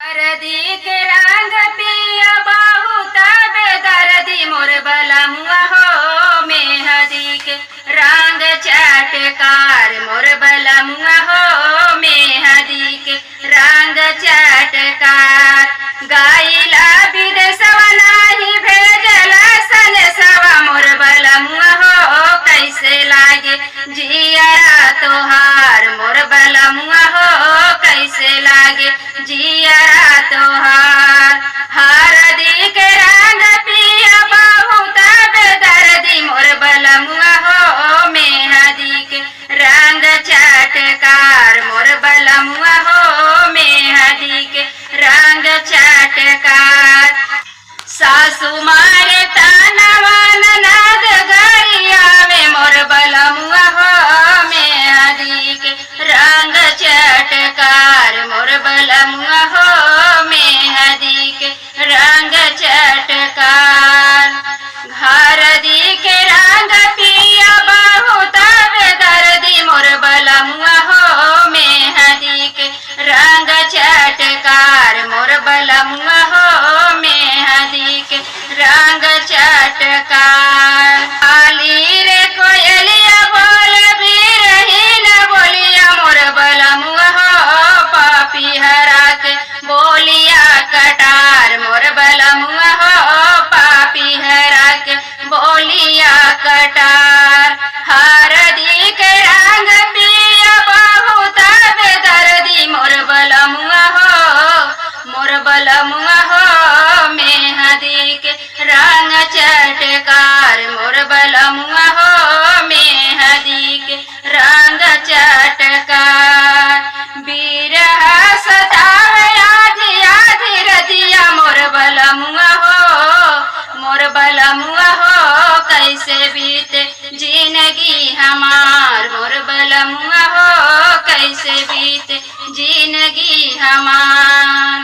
हरदी के रंग पिया बहुत बेदर्दी मोर बलमुआ हो मेहदी के रंग चटकार मोर बलमुआ हो मेहदी के रंग चटकार गाइला विदेशवा नाही भेजला सनेसवा मोर बलमुआ हो कैसे लागे जियरा तोहार मोर बलमुआ हो कैसे लागे जियरा तोहार हरदी के रंग पिया बहुत बेदर्दी मोर बलमुआ हो मेहदी के रंग चटकार मोर बलमुआ हो मेहदी के रंग चटकार सासु मारे तानवा ननद गरियावे मोर बलमुआ हो मेहदी के रंग चटकार मोर बलमुआ हो मेहदी के रंग चटकार हरदी के रंग पिया बहुत बेदर्दी मोर बलमुआ हो मेहदी के रंग चटकार मोर बलमुआ हो मेहदी के रंग चटकार आली रे कोयलिया बोल बिरहीन बोलिया मोर बलमुआ हो पापी हरा के बोलिया कटार मोर बलमुआ हो पापी हरा के बोलिया कटार हरदी के रंग पिया बहुत बेदर्दी मोर बलमुआ हो मेहदी के रंग चटकार मोर बलमुआ हो मेहदी के रंग चटकार बिरहा सतावे आधी आधी रतिया मोर बलमुआ हो कैसे बीते जिंदगी हमार मोर बलमुआ हो कैसे बीते जिंदगी हमार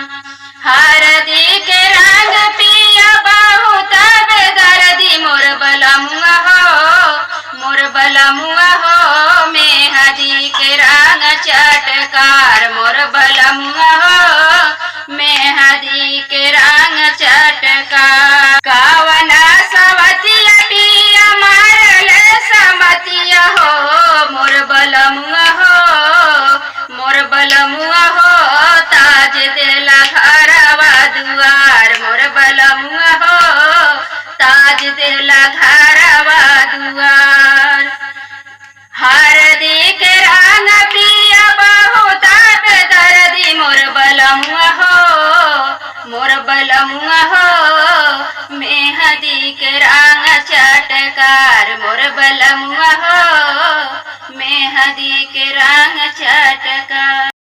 हरदी के रंग पिया बहुत बेदर्दी मोर बलमुआ हो मेहदी के रंग चटकार मोर बलमुआ हो मेहदी के रंग चटकार कावना सवतिया पिया मारले समतिया हो मोर बलमुआ हो ताज देला घरवा दुआर मोर बलमुआ हो ताज देला घरवा दुआर हरदी के रंग पिया बहुत बेदर्दी मोर बलमुआ हो मेहदी के रंग चटकार मोर बलमुआ